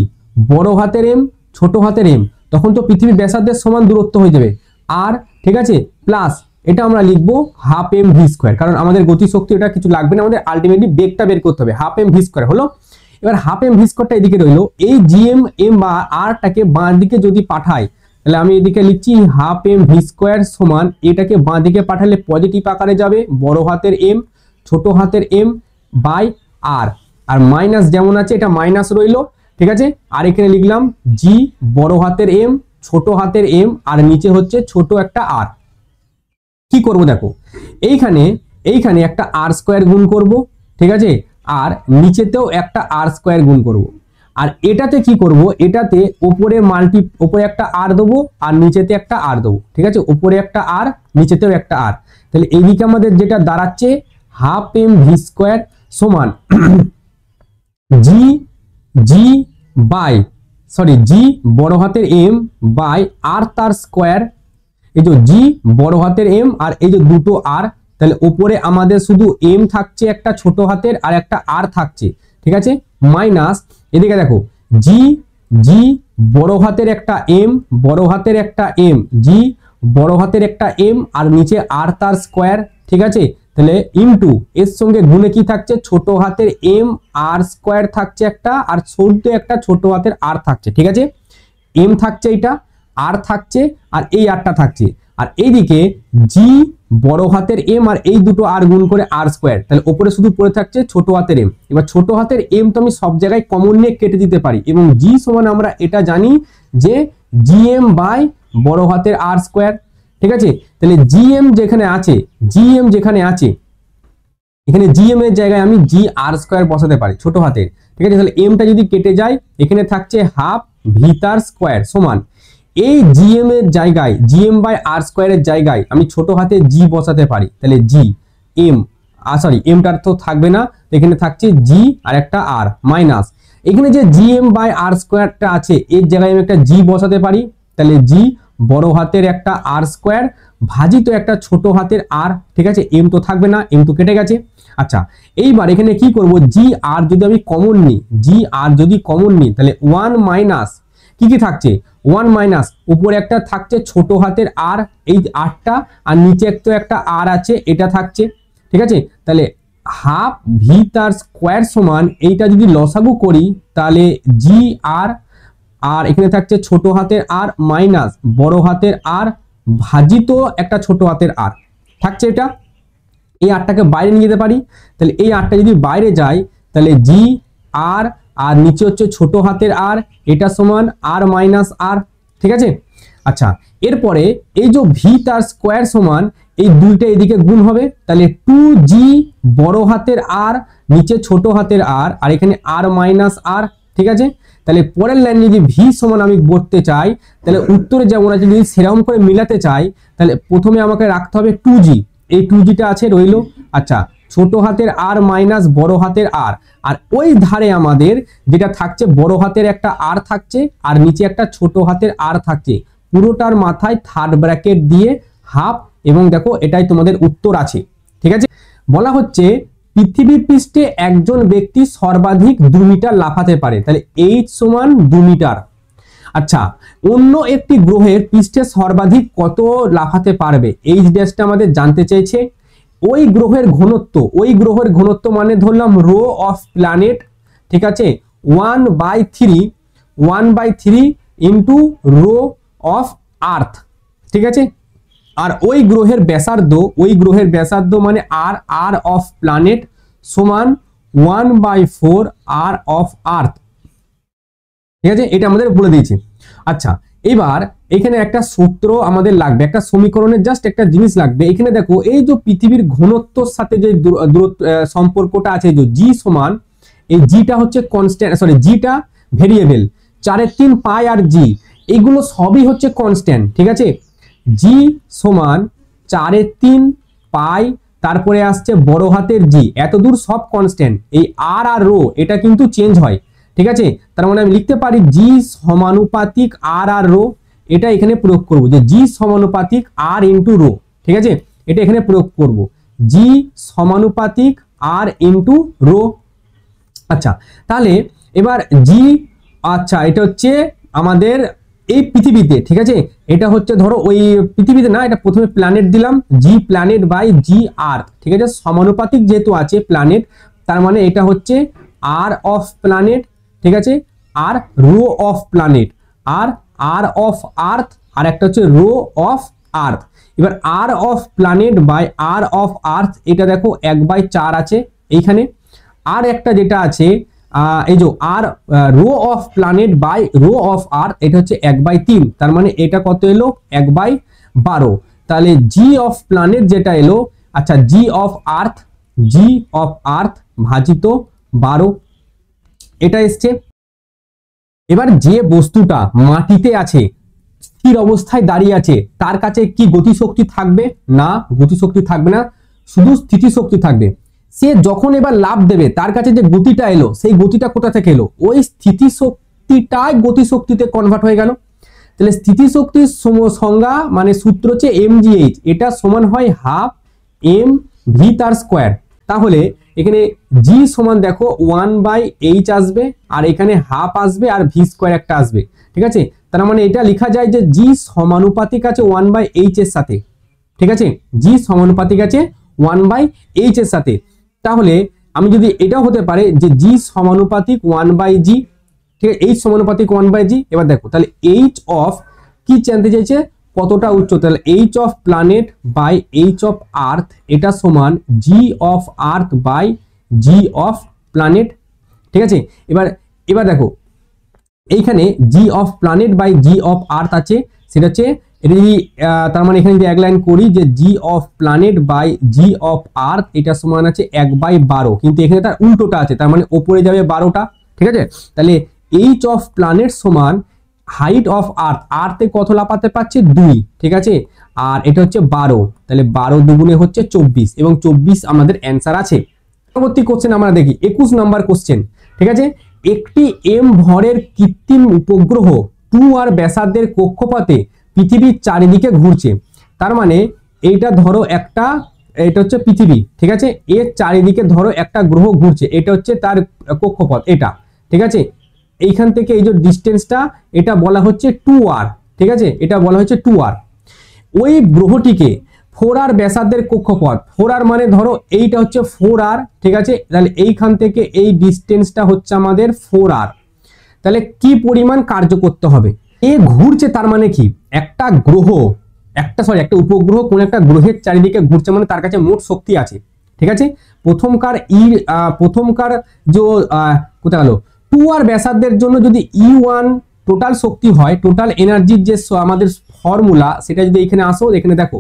বড় হাতের এম ছোট হাতের এম, তখন তো পৃথিবীর ব্যাসার্ধের সমান দূরত্ব হয়ে যাবে আর, ঠিক আছে, প্লাস এটা আমরা লিখবো হাফ এম ভি স্কোয়ার, কারণ আমাদের গতিশক্তি এটা কিছু লাগবে না, আমাদের আলটিমেটলি বেগটা বের করতে হবে, হাফ এম ভি স্কোয়ার হলো। এবার হাফ এম ভি স্কোয়ারটা এদিকে রইলো, এই জিএম এম বা আরটাকে বাঁ দিকে যদি পাঠাই তাহলে আমি এদিকে লিখছি হাফ এম ভি স্কোয়ার সমান, এটাকে বাঁ দিকে পাঠালে পজিটিভ আকারে যাবে বড় হাতের এম ছোট হাতের এম বাই আর, আর মাইনাস যেমন আছে এটা মাইনাস রইলো, ঠিক আছে। আর এখানে লিখলাম জি বড় হাতের এম ছোট হাতের এম, আর নিচে হচ্ছে ছোট একটা আর। কি করব দেখো, এইখানে একটা আর স্কোয়ার গুণ করব, ঠিক আছে, আর নিচেতেও একটা আর স্কোয়ার গুণ করব, আর এটাতে কি করব, এটাতে উপরে একটা আর দেবো আর নিচেতে একটা আর দেবো, ঠিক আছে, উপরে একটা আর নিচেতেও একটা আর। তাহলে এইদিকে আমাদের যেটা দাঁড়াচ্ছে হাফ এম ভি স্কোয়ার সমান জি জি বাই জি বড় হাতের এম বাই আর তার স্কোয়ার, এই যে জি বড় হাতের এম আর এই যে দুটো আর, তাহলে উপরে আমাদের শুধু এম থাকছে একটা ছোট হাতের আর একটা আর থাকছে, ঠিক আছে, মাইনাস এদিকে দেখো জি জি বড় হাতের একটা এম বড় হাতের একটা এম জি বড় হাতের একটা এম আর নিচে আর তার স্কোয়ার, ঠিক আছে। তাহলে ইনটু এর সঙ্গে গুণে কি থাকছে ছোট হাতের এম আর স্কোয়ার থাকছে একটা, আর ছোট একটা ছোট হাতের আর থাকছে, ঠিক আছে, এম থাকছে এটা আর থাকছে আর এই আরটা থাকছে, আর এইদিকে জি বড় হাতের এম আর এই দুটো আর গুণ করে আর স্কোয়ার, তাহলে ওপরে শুধু পড়ে থাকছে ছোট হাতের এম। এবার ছোট হাতের এম তো আমি সব জায়গায় কমন নিয়ে কেটে দিতে পারি, এবং জি সমান আমরা এটা জানি যে জিএম বাই বড় হাতের আর স্কোয়ার। ঠিক আছে, তাহলে জিএম যেখানে আছে, জিএম যেখানে আছে এখানে জিএম এর জায়গায় আমি জি আর স্কোয়ার বসাতে পারি ছোট হাতের। ঠিক আছে, তাহলে এমটা যদি কেটে যায় এখানে থাকছে হাফ ভি তার স্কোয়ার সমান এই জিএম এর জায়গায় জিএম বাই আর স্কোয়ারের জায়গায় আমি ছোট হাতে জি বসাতে পারি, তাহলে জি এম সরি এমটার তো থাকবে না, এখানে থাকছে জি আর একটা আর মাইনাস এখানে যে জিএম বাই আর স্কোয়ারটা আছে এর জায়গায় আমি একটা জি বসাতে পারি, তাহলে জি বড় হাতের একটা আর স্কোয়ার ভাজিত একটা ছোট হাতের আর। ঠিক আছে, এম তো থাকবে না, এম তো কেটে গেছে। আচ্ছা, এইবার এখানে কি করব, জি আর যদি আমি কমন নিই, জি আর যদি কমন নিই তাহলে ওয়ান মাইনাস কি কি থাকছে, ওয়ান মাইনাস উপরে একটা থাকছে ছোট হাতের আর এই আরটা, আর নিচে একটা আর আছে এটা থাকছে। ঠিক আছে, তাহলে হাফ ভি তার স্কোয়ার সমান এইটা যদি লসাগু করি তাহলে জি আর আর এখানে থাকছে ছোট হাতের আর মাইনাস বড় হাতের আর ভাজিত একটা ছোট হাতের আর থাকছে। এটা এই আরটাকে বাইরে নিয়ে যেতে পারি, তাহলে এই আরটা যদি বাইরে যায় তাহলে জি আর আর নিচে হচ্ছে ছোট হাতের আর, এটা সমান আর মাইনাস আর। ঠিক আছে, আচ্ছা এরপরে এই যে ভি তার স্কোয়ার সমান এই দুইটা এদিকে গুণ হবে, তাহলে টু জি বড় হাতের আর নিচে ছোট হাতের আর আর এখানে আর মাইনাস আর। ঠিক আছে, তাহলে পরের লাইন যদি ভি সমান আমি করতে চাই তাহলে উত্তরে যেমন আছে যদি সেরকম করে মিলাতে চাই তাহলে প্রথমে আমাকে রাখতে হবে টু জি, এই টু জিটা আছে রইলো। আচ্ছা, ছোট হাতের আর মাইনাস বড় হাতের আর, আর ওই ধারে আমাদের যেটা থাকছে বড় হাতের একটা আর থাকছে আর নিচে একটা ছোট হাতের আর থাকছে, পুরোটার মাথায় থার্ড ব্র্যাকেট দিয়ে হাফ, এবং দেখো এটাই তোমাদের উত্তর আছে। ঠিক আছে, বলা হচ্ছে পৃথিবী পৃষ্ঠে একজন ব্যক্তি সর্বাধিক 2 মিটার লাফাতে পারে, তাহলে এইচ সমান 2 মিটার। আচ্ছা, অন্য একটি গ্রহের পৃষ্ঠে সর্বাধিক কত লাফাতে পারবে এইচ ড্যাশটা আমাদের জানতে চাইছে। ওই গ্রহের ঘনত্ব মানে ধরলাম রো অফ প্ল্যানেট। ঠিক আছে, 1/3 ইন্টু রো অফ আর্থ। ঠিক আছে, আর ওই গ্রহের ব্যাসার্ধ মানে আর অফ প্ল্যানেট সমান 1/4 আর অফ আর্থ। ঠিক আছে, এটা আমাদের বলে দিয়েছে। আচ্ছা, এবার এখানে একটা সূত্র আমাদের লাগবে, একটা সমীকরণের জাস্ট একটা জিনিস লাগবে। এখানে দেখো এই যে পৃথিবীর ঘনত্বর সাথে যে সম্পর্কটা আছে, যে জি সমান এই জিটা হচ্ছে কনস্ট্যান্ট, সরি জিটা ভেরিয়েবল, 4/3 পাই আর জি এইগুলো সবই হচ্ছে কনস্ট্যান্ট। ঠিক আছে, জি সমান 4/3 পাই, তারপরে আসছে বড় হাতের জি, এতদূর সব কনস্ট্যান্ট। এই আর আর রো এটা কিন্তু চেঞ্জ হয়। ঠিক আছে, তার মানে আমি লিখতে পারি জি সমানুপাতিক আর আর রো, এটা এখানে প্রয়োগ করব যে জি সমানুপাতিক আর ইন্টু রো। ঠিক আছে, এটা এখানে প্রয়োগ করব জি সমানুপাতিক আর ইন্টু রো। আচ্ছা, তাহলে এবার জি, আচ্ছা এটা হচ্ছে আমাদের এই পৃথিবীতে। ঠিক আছে, এটা হচ্ছে ধরো ওই পৃথিবীতে না, এটা প্রথমে প্ল্যানেট দিলাম জি প্ল্যানেট বাই জি আর্থ। ঠিক আছে, সমানুপাতিক যেহেতু আছে প্ল্যানেট তার মানে এটা হচ্ছে আর অফ প্ল্যানেট। ঠিক আছে, আর rho of planet R of Earth, আর একটা হচ্ছে রো অফ আর্থ। এবার R of planet by R of Earth, এটা দেখো 1/4 আছে এইখানে। আর একটা যেটা আছে এই যে আর rho of planet by rho of Earth, এটা হচ্ছে 1/3, তার মানে এটা কত এলো 1/12। তাহলে জি অফ প্ল্যানেট যেটা এলো, আচ্ছা জি অফ আর্থ ভাজিত 12 এটা এসছে। এবার যে বস্তুটা মাটিতে আছে, স্থির অবস্থায় দাঁড়িয়ে আছে, তার কাছে কি গতিশক্তি থাকবে? না, গতিশক্তি থাকবে না, শুধু স্থিতিশক্তি থাকবে। সে যখন এবার লাফ দেবে তার কাছে যে গতিটা এলো সেই গতিটা কোথা থেকে এলো? ওই স্থিতিশক্তিটাই গতিশক্তিতে কনভার্ট হয়ে গেল। তাহলে স্থিতিশক্তির সংজ্ঞা মানে সূত্র হচ্ছে mgh, এটা সমান হয় হাফ এম ভি তার স্কোয়ার। তাহলে এখানে জি সমান দেখো 1/h আসবে, আর এখানে হাফ আসবে, আর ভি স্কোয়ার একটা আসবে। ঠিক আছে, তার মানে এটা লেখা যায় যে জি সমানুপাতিক আছে 1/h এর সাথে। ঠিক আছে, জি সমানুপাতিক আছে 1/h এর সাথে। তাহলে আমি যদি এটাও হতে পারে যে জি সমানুপাতিক 1/g। ঠিক আছে, এইচ সমানুপাতিক 1/g। এবার দেখো তাহলে এইচ অফ কি জানতে চাইছে? কতটা উচ্চতা, তাহলে H of planet by H of Earth এটা সমান G of Earth by G of planet. ঠিক আছে, এবার এবার দেখো এইখানে G of planet by G of Earth আছে, সেটা হচ্ছে এটা যদি তার মানে এখানে যদি এক লাইন করি যে G of planet by G of Earth এটা সমান আছে 1/12, কিন্তু এখানে তার উল্টোটা আছে, তার মানে ওপরে যাবে 12টা। ঠিক আছে, তাহলে এইচ অফ প্ল্যানেট সমান হাইট অফ আর্থ, আর্থে কত লাফাতে পারছে 2, ঠিক আছে, আর এটা হচ্ছে 12, তাহলে 12 দুগুণে হচ্ছে 24 এবং 24 আমাদের অ্যান্সার আছে। পরবর্তী কোশ্চেন আমরা দেখি 21 নাম্বার কোশ্চেন। ঠিক আছে, একটি এম ভরের কৃত্রিম উপগ্রহ 2r ব্যাসার্ধের কক্ষপথে পৃথিবীর চারিদিকে ঘুরছে। তার মানে এইটা ধরো একটা, এটা হচ্ছে পৃথিবী, ঠিক আছে, এর চারিদিকে ধরো একটা গ্রহ ঘুরছে, এটা হচ্ছে তার কক্ষপথ এটা। ঠিক আছে, এইখান থেকে এই যে ডিস্টেন্সটা এটা বলা হচ্ছে 2r। ঠিক আছে, এটা বলা হচ্ছে 2r। ওই গ্রহটিকে 4r ব্যাসার্ধের কক্ষপথ, 4r মানে ধরো এইটা হচ্ছে 4r, ঠিক আছে, তাহলে এইখান থেকে এই ডিস্টেন্সটা হচ্ছে আমাদের 4r। তাহলে কি পরিমাণ কার্য করতে হবে, এ ঘুরছে তার মানে কি একটা গ্রহ, একটা উপগ্রহ কোন একটা গ্রহের চারিদিকে ঘুরছে, মানে তার কাছে মোট শক্তি আছে। ঠিক আছে, প্রথমকার যে কোথায় গেল 2r ব্যাসার্ধের জন্য যদি E1 টোটাল শক্তি হয়, টোটাল এনার্জির যে আমাদের ফর্মুলা সেটা যদি এখানে আসো, এখানে দেখো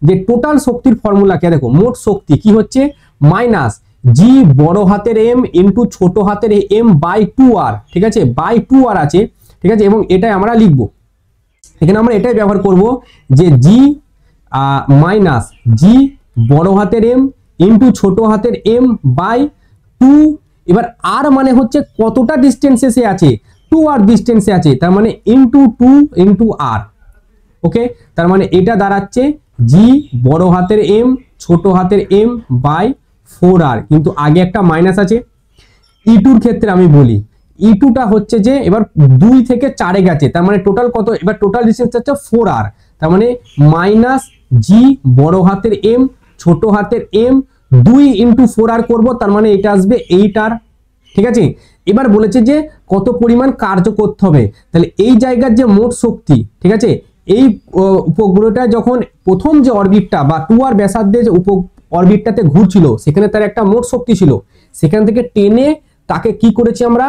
যে টোটাল শক্তির ফর্মুলা কে দেখো, মোট শক্তি কি হচ্ছে মাইনাস জি বড় হাতের এম ইন্টু ছোট হাতের এম বাই 2r। ঠিক আছে, বাই 2r আছে। ঠিক আছে, এবং এটাই আমরা লিখব, এখানে আমরা এটাই ব্যবহার করব যে জি মাইনাস জি বড় হাতের এম ইন্টু ছোট হাতের এম বাই 2। এবার আর মানে হচ্ছে কতটা ডিস্টেন্সে সে আছে, 2r ডিস্টেন্সে আছে, তার মানে ইন্টু 2 ইন্টু আর। ওকে, তার মানে এটা দাঁড়াচ্ছে জি বড় হাতের এম ছোট হাতের এম বাই 4r, কিন্তু আগে একটা মাইনাস আছে। E2 ক্ষেত্রে আমি বলি E2টা হচ্ছে যে এবার 2 থেকে 4-এ গেছে, তার মানে টোটাল কত, এবার টোটাল ডিস্টেন্স হচ্ছে 4r, তার মানে মাইনাস জি বড় হাতের এম ছোট হাতের এম 2 ইন্টু 4r করবো, তার মানে এটা আসবে 8r। ঠিক আছে, এবার বলেছে যে কত পরিমাণ কার্য করতে হবে, তাহলে এই জায়গার যে মোট শক্তি, ঠিক আছে, এই উপগ্রহটা যখন প্রথম যে অরবিটটা বা 2r ব্যাসার্ধে যে অরবিটটাতে ঘুরছিল সেখানে তার একটা মোট শক্তি ছিল, সেখান থেকে টেনে তাকে কি করেছি আমরা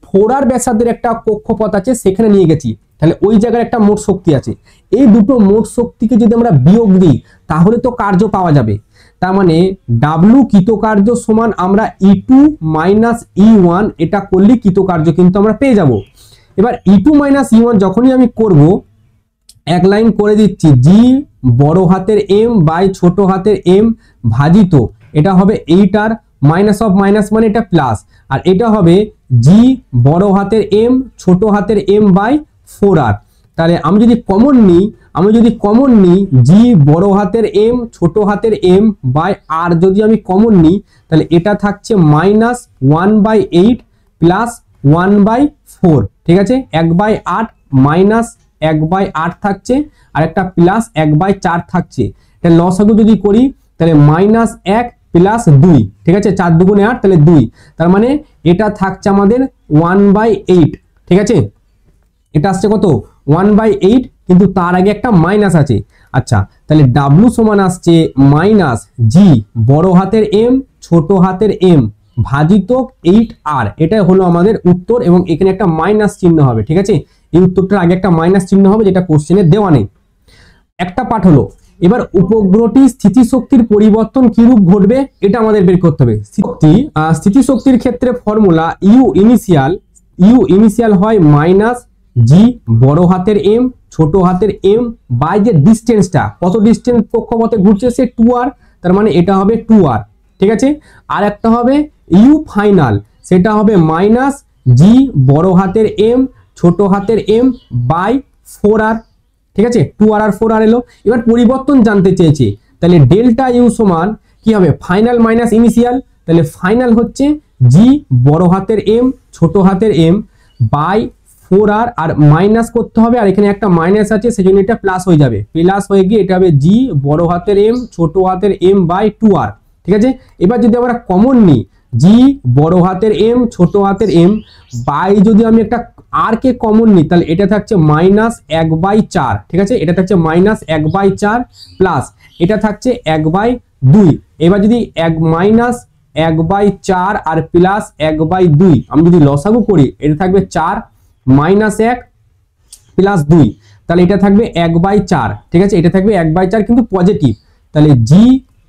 4r ব্যাসার্ধের একটা কক্ষপথ আছে সেখানে নিয়ে গেছি, তাহলে ওই জায়গায় একটা মোট শক্তি আছে। এই দুটো মোট শক্তিকে যদি আমরা বিয়োগ দিই তাহলে তো কার্য পাওয়া যাবে, তার মানে ডাব্লু কৃতকার্য সমান আমরা E2 মাইনাস E1 এটা করলে কৃতকার্য কিন্তু আমরা পেয়ে যাব। এবার E2 মাইনাস E1 যখনই আমি করব এক লাইন করে দিচ্ছি জি বড় হাতের এম বাই ছোট হাতের এম ভাজিত এটা হবে 8r মাইনাস অফ মাইনাস মানে এটা প্লাস, আর এটা হবে জি বড় হাতের এম ছোট হাতের এম বাই 4r। তাহলে আমি যদি কমন নিই জি বড় হাতের এম ছোট হাতের এম বাই আর যদি আমি কমন নিই তাহলে এটা থাকছে মাইনাস 1/8 প্লাস 1/4। ঠিক আছে, 1/8 মাইনাস 1/8 থাকছে আর একটা প্লাস 1/4 থাকছে, এটা লসাগু যদি করি তাহলে মাইনাস 1 প্লাস 2। ঠিক আছে, 4 দুগুণে 8 তাহলে 2, তার মানে এটা থাকছে আমাদের 1/8। ঠিক আছে, এটা আসছে কত 1/8, কিন্তু তার আগে একটা মাইনাস আছে। আচ্ছা, তাহলে ডাব্লু সমান আসছে মাইনাস জি বড় হাতের এম ছোট হাতের এম ভাজিত 8r, এটাই হলো আমাদের উত্তর এবং এখানে একটা মাইনাস চিহ্ন হবে। ঠিক আছে, এই উত্তরটার আগে একটা মাইনাস চিহ্ন হবে যেটা কোশ্চেনে দেওয়া নেই। একটা পাঠ হলো, এবার উপগ্রহটি স্থিতিশক্তির পরিবর্তন কিরূপ ঘটবে এটা আমাদের বের করতে হবে। স্থিতিশক্তির ক্ষেত্রে ফর্মুলা ইউ ইনিশিয়াল হয় মাইনাস জি বড় হাতের এম ছোট হাতের এম বাই যে ডিস্টেন্সটা, কত ডিস্টেন্স কক্ষপথে ঘুরছে সে 2r, তার মানে এটা হবে 2r। ঠিক আছে, আর একটা হবে ইউ ফাইনাল, সেটা হবে মাইনাস জি বড় হাতের এম ছোট হাতের এম বাই 4r। ঠিক আছে, 2r আর 4r এলো। এবার পরিবর্তন জানতে চেয়েছে, তাহলে ডেল্টা ইউ সমান কি হবে ফাইনাল মাইনাস ইনিশিয়াল, তাহলে ফাইনাল হচ্ছে জি বড় হাতের এম ছোট হাতের M by 4r R minus করতে হবে, আর এখানে একটা মাইনাস আছে সেজন্য এটা প্লাস হয়ে যাবে, প্লাস হয়ে গিয়ে এটা হবে জি বড় হাতের এম ছোট হাতের এম বাই 2r। ঠিক আছে, এবার যদি আমরা কমন নিই জি বড় হাতের এম ছোট হাতের এম বাই যদি আমি একটা আর কে কমন নিই তাহলে এটা থাকছে -1/4, ঠিক আছে, এটা থাকছে -1/4 প্লাস এটা থাকছে 1/2। এবার যদি -1/4 আর প্লাস 1/2 আমি যদি লসাগু করি এটা থাকবে 4 -1 প্লাস 2, তাহলে এটা থাকবে 1/4, ঠিক আছে, এটা থাকবে 1/4 কিন্তু পজিটিভ। তাহলে জি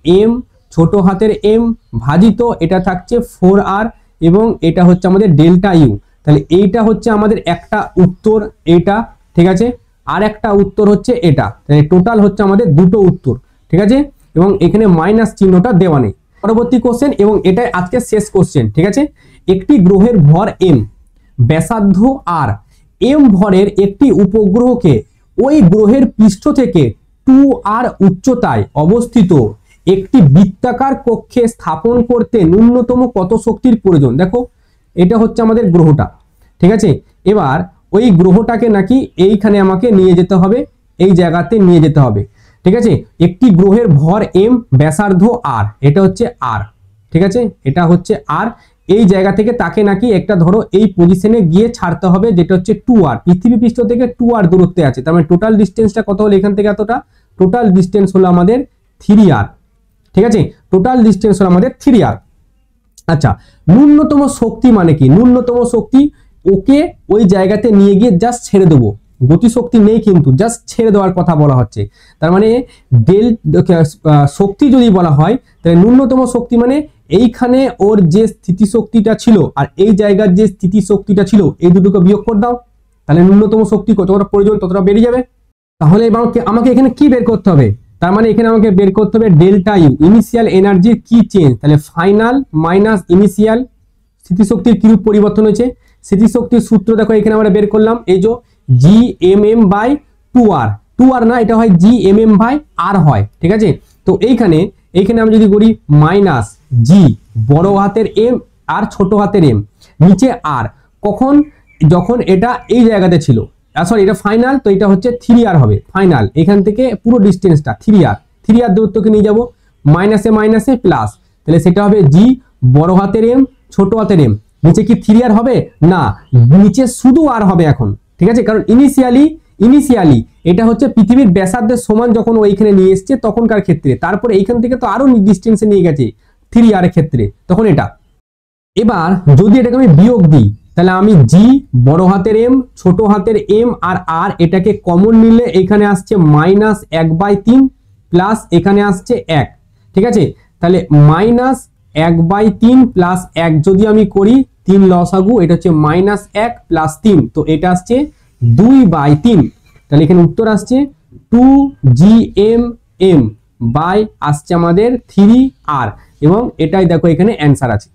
এম ছোট হাতের এম ভাজিত এটা থাকছে 4r এবং এটা হচ্ছে আমাদের ডেল্টা ইউ। তাহলে এইটা হচ্ছে আমাদের একটা উত্তর এটা, ঠিক আছে, আর একটা উত্তর হচ্ছে এটা। তাহলে টোটাল হচ্ছে আমাদের দুটো উত্তর, ঠিক আছে, এবং এখানে মাইনাস চিহ্নটা দেওয়া নেই। পরবর্তী কোশ্চেন এবং এটাই আজকে শেষ কোশ্চেন, ঠিক আছে। একটি গ্রহের ভর এম, ব্যাসার্ধ আর, এম ভরের একটি উপগ্রহকে ওই গ্রহের পৃষ্ঠ থেকে 2r উচ্চতায় অবস্থিত একটি বৃত্তাকার কক্ষে স্থাপন করতে ন্যূনতম কত শক্তির প্রয়োজন। দেখো এটা হচ্ছে আমাদের গ্রহটা, ঠিক আছে। এবার ওই গ্রহটাকে নাকি এইখানে আমাকে নিয়ে যেতে হবে, এই জায়গাতে নিয়ে যেতে হবে, ঠিক আছে। একটি গ্রহের ভর এম, ব্যাসার্ধ আর, এটা হচ্ছে আর, ঠিক আছে, এটা হচ্ছে আর। এই জায়গা থেকে তাকে নাকি একটা ধরো এই পজিশনে গিয়ে ছাড়তে হবে, যেটা হচ্ছে 2r, পৃথিবী পৃষ্ঠ থেকে 2r দূরত্বে আছে। তার মানে টোটাল ডিস্টেন্সটা কত হলো এখান থেকে এতটা, টোটাল ডিস্টেন্স হলো আমাদের 3r, ঠিক আছে, টোটাল ডিস্টেন্স হলো আমাদের 3r। আচ্ছা, ন্যূনতম শক্তি মানে কি? ন্যূনতম শক্তি ওকে ওই জায়গাতে নিয়ে গিয়ে জাস্ট ছেড়ে দেবো, গতি শক্তি নেই কিন্তু জাস্ট ছেড়ে দেওয়ার কথা বলা হচ্ছে। তার মানে শক্তি যদি বলা হয় তাহলে ন্যূনতম শক্তি মানে এইখানে ওর যে স্থিতি শক্তিটা ছিল আর এই জায়গার যে স্থিতি শক্তিটা ছিল এই দুটোকে বিয়োগ করে দাও, তাহলে ন্যূনতম শক্তি কতটা প্রয়োজন ততটা বেড়ে যাবে। তাহলে এবার আমাকে এখানে কি বের করতে হবে? তার মানে এখানে আমাকে বের করতে হবে ডেল্টা ইউ, ইনিশিয়াল এনার্জির কি চেঞ্জ। তাহলে ফাইনাল মাইনাস ইনিশিয়াল, স্থিতিশক্তির কিরূপ পরিবর্তন হয়েছে। স্থিতিশক্তির সূত্র দেখো এখানে আমরা বের করলাম, এই যে G M M by 2r না, এটা হয় জি এম এম বাই আর হয়, ঠিক আছে। তো এইখানে আমি যদি করি মাইনাস জি বড় হাতের এম আর ছোট হাতের এম নিচে আর, কখন? যখন এটা এই জায়গাতে ছিল, সরি এটা ফাইনাল, তো এটা হচ্ছে 3r হবে ফাইনাল। এখান থেকে পুরো ডিস্টেন্সটা 3r দূরত্বকে নিয়ে যাব মাইনাসে মাইনাসে প্লাস, তাহলে সেটা হবে জি বড় হাতের এম ছোট হাতের এম। নিচে কি 3r হবে না, নিচে শুধু আর হবে এখন, ঠিক আছে, কারণ ইনিশিয়ালি এটা হচ্ছে পৃথিবীর ব্যাসার্ধের সমান যখন ওইখানে নিয়ে এসছে তখনকার ক্ষেত্রে, তারপরে এইখান থেকে তো আরো ডিস্টেন্সে নিয়ে গেছে 3r এর ক্ষেত্রে, তখন এটা। এবার যদি এটাকে আমি বিয়োগ দিই তাহলে আমি জি বড় হাতের এম ছোট হাতের এম আর এটাকে কমন নিলে এখানে আসছে -1/3 প্লাস এখানে আসছে 1, ঠিক আছে। তাহলে -1/3 প্লাস 1 যদি আমি করি 3 লসাগু, এটা হচ্ছে -1 প্লাস 3, তো এটা আসছে 2/3। তাহলে এখানে উত্তর আসছে 2gmm বাই আসছে আমাদের 3r, এবং এটাই দেখো এখানে অ্যান্সার আছে।